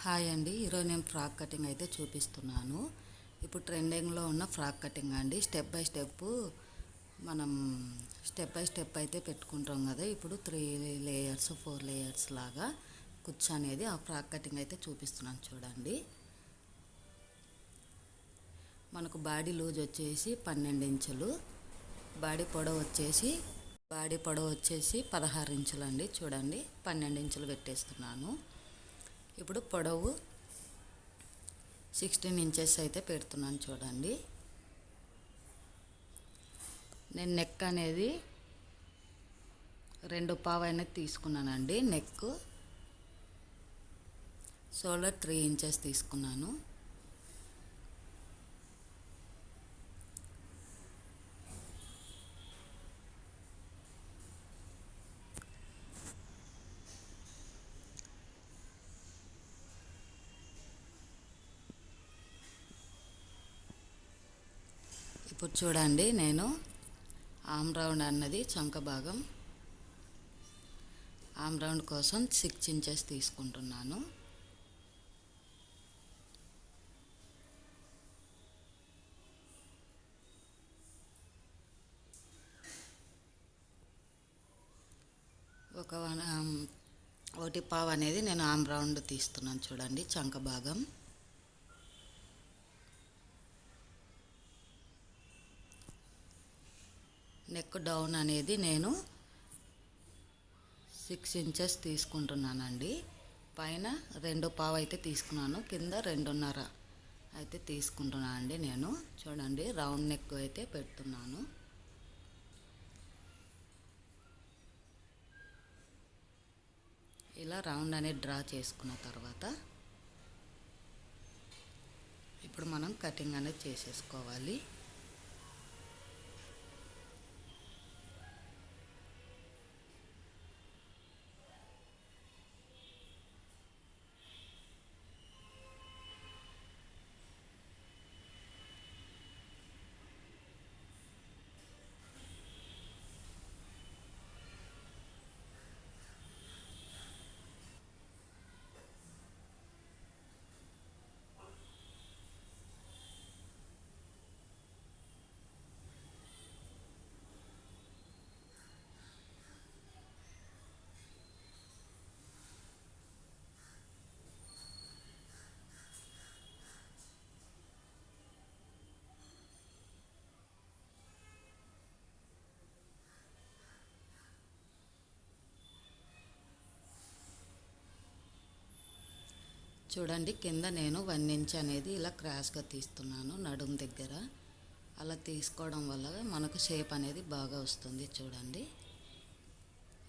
Hi అండి, ఈరోజు నేను ఫ్రాక్ కటింగ్ అయితే చూపిస్తున్నాను. ఇప్పుడు ట్రెండింగ్లో ఉన్న ఫ్రాక్ కటింగ్ అండి. స్టెప్ బై స్టెప్ అయితే పెట్టుకుంటాం కదా. ఇప్పుడు 3 లేయర్స్ 4 లేయర్స్ లాగా కుచ్చు అనేది ఆ ఫ్రాక్ కటింగ్ అయితే చూపిస్తున్నాను చూడండి. మనకు బాడీ లూజ్ వచ్చేసి 12 ఇంచులు, బాడీ పొడవు వచ్చేసి 16 ఇంచులు అండి. చూడండి, 12 ఇంచులు పెట్టేస్తున్నాను. ఇప్పుడు పొడవు 16 ఇంచెస్ అయితే పెడుతున్నాను చూడండి. నేను నెక్ అనేది 2.5 అనేది తీసుకున్నానండి. నెక్ షోల్డర్ 3 ఇంచెస్ తీసుకున్నాను. ఇప్పుడు చూడండి, నేను ఆమ్ రౌండ్ అన్నది చంక భాగం, ఆమ్ రౌండ్ కోసం 6 ఇంచెస్ తీసుకుంటున్నాను. ఒక 1.5 అనేది నేను ఆమ్ రౌండ్ తీస్తున్నాను చూడండి. చంక భాగం నెక్ డౌన్ అనేది నేను 6 ఇంచెస్ తీసుకుంటున్నానండి. పైన 2.5 అయితే తీసుకున్నాను, కింద 2.5 అయితే తీసుకుంటున్నానండి. నేను చూడండి, రౌండ్ నెక్ అయితే పెడుతున్నాను. ఇలా రౌండ్ అనేది డ్రా చేసుకున్న తర్వాత ఇప్పుడు మనం కటింగ్ అనేది చేసేసుకోవాలి. చూడండి, కింద నేను 1 ఇంచ్ అనేది ఇలా క్రాస్గా తీస్తున్నాను నడుము దగ్గర. అలా తీసుకోవడం వల్ల మనకు షేప్ అనేది బాగా వస్తుంది. చూడండి,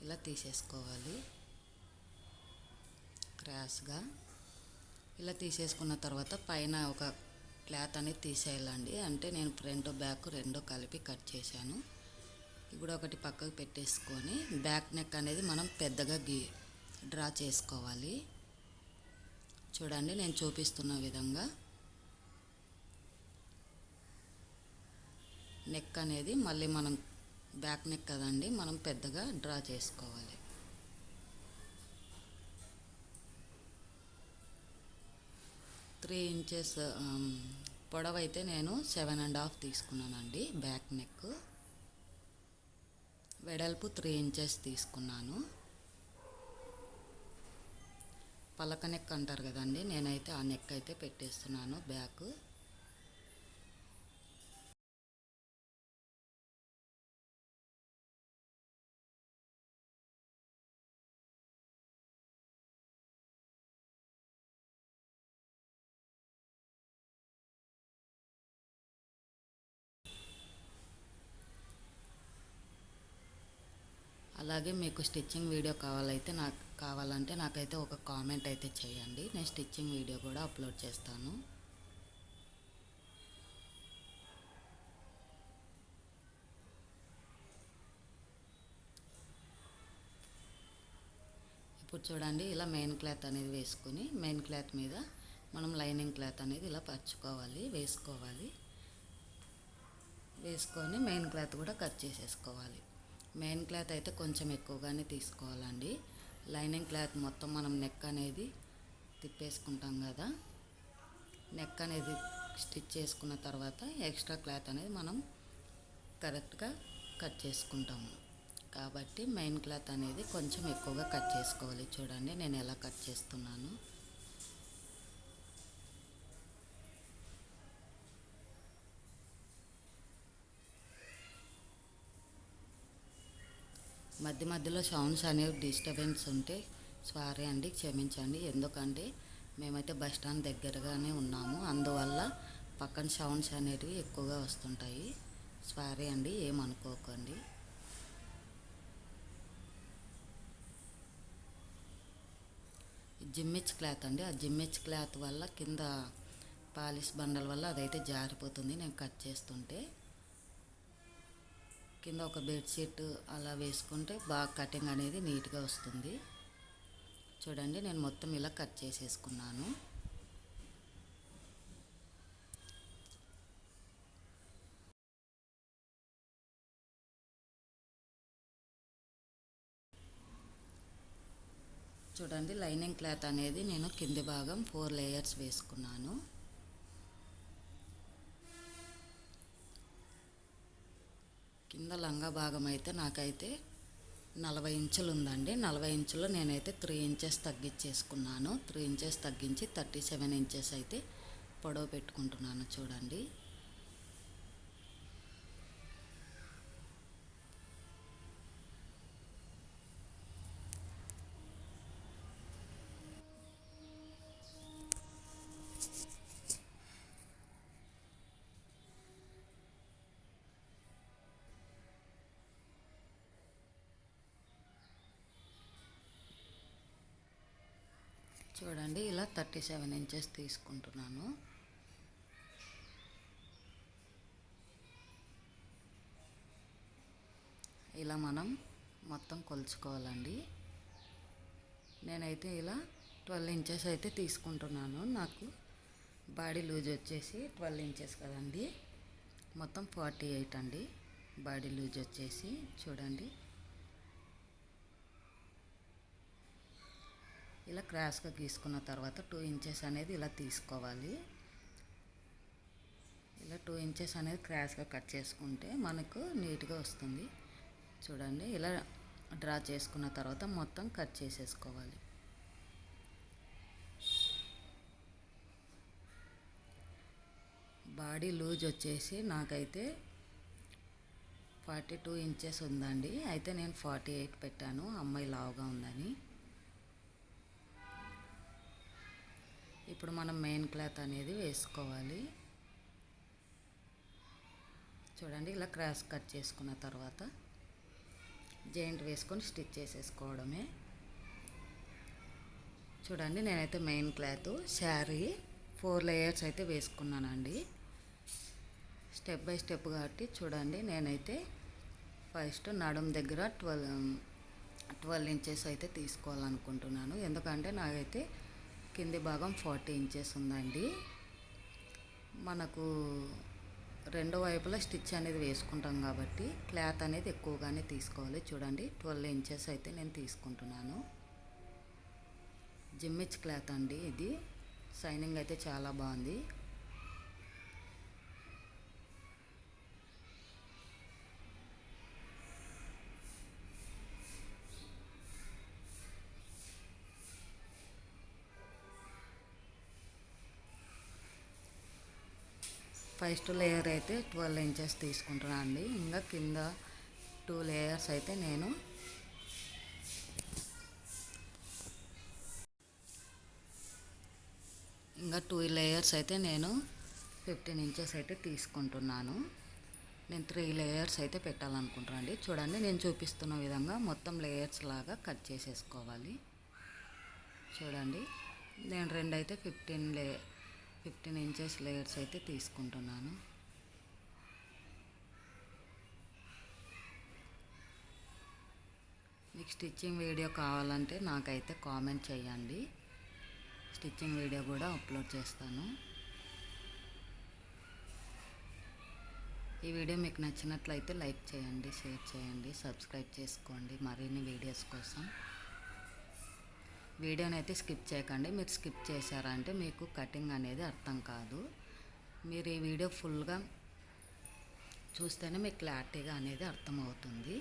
ఇలా తీసేసుకోవాలి క్రాస్గా. ఇలా తీసేసుకున్న తర్వాత పైన ఒక క్లాత్ అనేది తీసేయాలండి. అంటే నేను ఫ్రంట్ బ్యాక్ రెండు కలిపి కట్ చేశాను. ఇప్పుడు ఒకటి పక్కకు పెట్టేసుకొని బ్యాక్ నెక్ అనేది మనం పెద్దగా డ్రా చేసుకోవాలి. చూడండి, నేను చూపిస్తున్న విధంగా నెక్ అనేది మళ్ళీ మనం బ్యాక్ నెక్ కదండి, మనం పెద్దగా డ్రా చేసుకోవాలి. త్రీ ఇంచెస్ పొడవు అయితే నేను 7.5 తీసుకున్నానండి. బ్యాక్ నెక్ వెడల్పు 3 ఇంచెస్ తీసుకున్నాను. పలక నెక్ అంటారు కదండి, నేనైతే ఆ నెక్ అయితే పెట్టేస్తున్నాను బ్యాక్. అలాగే మీకు స్టిచ్చింగ్ వీడియో కావాలంటే నాకైతే ఒక కామెంట్ అయితే చేయండి. నేను స్టిచ్చింగ్ వీడియో కూడా అప్లోడ్ చేస్తాను. ఇప్పుడు చూడండి, ఇలా మెయిన్ క్లాత్ అనేది వేసుకొని మెయిన్ క్లాత్ మీద మనం లైనింగ్ క్లాత్ అనేది ఇలా వేసుకొని మెయిన్ క్లాత్ కూడా కట్ చేసేసుకోవాలి. మెయిన్ క్లాత్ అయితే కొంచెం ఎక్కువగానే తీసుకోవాలండి. లైనింగ్ క్లాత్ మొత్తం మనం నెక్ అనేది తిప్పేసుకుంటాం కదా, నెక్ అనేది స్టిచ్ చేసుకున్న తర్వాత ఎక్స్ట్రా క్లాత్ అనేది మనం కరెక్ట్గా కట్ చేసుకుంటాము. కాబట్టి మెయిన్ క్లాత్ అనేది కొంచెం ఎక్కువగా కట్ చేసుకోవాలి. చూడండి నేను ఎలా కట్ చేస్తున్నాను. మధ్య మధ్యలో సౌండ్స్ అనేవి డిస్టర్బెన్స్ ఉంటే సారీ అండి, క్షమించండి. ఎందుకంటే మేమైతే బస్ స్టాండ్ దగ్గరగానే ఉన్నాము, అందువల్ల పక్కన సౌండ్స్ అనేటివి ఎక్కువగా వస్తుంటాయి. సారీ అండి, ఏమనుకోకండి. జిమ్మిచ్ క్లాత్ అండి, ఆ జిమ్మిచ్ క్లాత్ వల్ల కింద పాలిష్ బండల వల్ల అదైతే జారిపోతుంది. నేను కట్ చేస్తుంటే కింద ఒక బెడ్షీట్ అలా వేసుకుంటే బాగా కటింగ్ అనేది నీట్గా వస్తుంది. చూడండి నేను మొత్తం ఇలా కట్ చేసేసుకున్నాను. చూడండి లైనింగ్ క్లాత్ అనేది నేను కింది భాగం 4 లేయర్స్ వేసుకున్నాను. కింద లంగా భాగం అయితే నాకైతే 40 ఇంచులు ఉందండి. 40 ఇంచులు నేనైతే 3 ఇంచెస్ తగ్గించేసుకున్నాను. 3 ఇంచెస్ తగ్గించి 37 ఇంచెస్ అయితే పొడవు పెట్టుకుంటున్నాను. చూడండి చూడండి ఇలా 37 ఇంచెస్ తీసుకుంటున్నాను. ఇలా మనం మొత్తం కొలుచుకోవాలండి. నేనైతే ఇలా 12 ఇంచెస్ అయితే తీసుకుంటున్నాను. నాకు బాడీ లూజ్ వచ్చేసి 12 ఇంచెస్ కదండి, మొత్తం 48 అండి బాడీ లూజ్ వచ్చేసి. చూడండి ఇలా క్రాస్గా గీసుకున్న తర్వాత 2 ఇంచెస్ అనేది ఇలా తీసుకోవాలి. ఇలా 2 ఇంచెస్ అనేది క్రాస్గా కట్ చేసుకుంటే మనకు నీట్గా వస్తుంది. చూడండి ఇలా డ్రా చేసుకున్న తర్వాత మొత్తం కట్ చేసేసుకోవాలి. బాడీ లూజ్ వచ్చేసి నాకైతే 42 ఇంచెస్ ఉందండి. అయితే నేను 48 పెట్టాను, అమ్మాయి లావుగా ఉందని. ఇప్పుడు మనం మెయిన్ క్లాత్ అనేది వేసుకోవాలి. చూడండి ఇలా క్రాస్ కట్ చేసుకున్న తర్వాత జాయింట్ వేసుకొని స్టిచ్ చేసేసుకోవడమే. చూడండి నేనైతే మెయిన్ క్లాత్ శారీ 4 లేయర్స్ అయితే వేసుకున్నానండి, స్టెప్ బై స్టెప్. కాబట్టి చూడండి నేనైతే ఫస్ట్ నడుం దగ్గర 12 ఇంచెస్ అయితే తీసుకోవాలనుకుంటున్నాను. ఎందుకంటే నాకైతే కింది భాగం 40 ఇంచెస్ ఉందండి. మనకు రెండు వైపులా స్టిచ్ అనేది వేసుకుంటాం కాబట్టి క్లాత్ అనేది ఎక్కువగానే తీసుకోవాలి. చూడండి 12 ఇంచెస్ అయితే నేను తీసుకుంటున్నాను. జిమ్మిచ్ క్లాత్ అండి ఇది, షైనింగ్ అయితే చాలా బాగుంది. ఫస్ట్ లేయర్ అయితే 12 ఇంచెస్ తీసుకుంటున్నాను అండి. ఇంకా కింద 2 లేయర్స్ అయితే నేను ఇంకా 2 లేయర్స్ అయితే నేను 15 ఇంచెస్ అయితే తీసుకుంటున్నాను. నేను 3 లేయర్స్ అయితే పెట్టాలనుకుంటున్నాను అండి. చూడండి నేను చూపిస్తున్న విధంగా మొత్తం లేయర్స్ లాగా కట్ చేసేసుకోవాలి. చూడండి నేను 2 అయితే 15 ఇంచెస్ లేయర్స్ అయితే తీసుకుంటున్నాను. మీకు స్టిచ్చింగ్ వీడియో కావాలంటే నాకైతే కామెంట్ చేయండి, స్టిచ్చింగ్ వీడియో కూడా అప్లోడ్ చేస్తాను. ఈ వీడియో మీకు నచ్చినట్లయితే లైక్ చేయండి, షేర్ చేయండి, సబ్స్క్రైబ్ చేసుకోండి మరిన్ని వీడియోస్ కోసం. వీడియోని అయితే స్కిప్ చేయకండి. మీరు స్కిప్ చేశారంటే మీకు కటింగ్ అనేది అర్థం కాదు. మీరు ఈ వీడియో ఫుల్గా చూస్తేనే మీకు క్లారిటీగా అనేది అర్థమవుతుంది.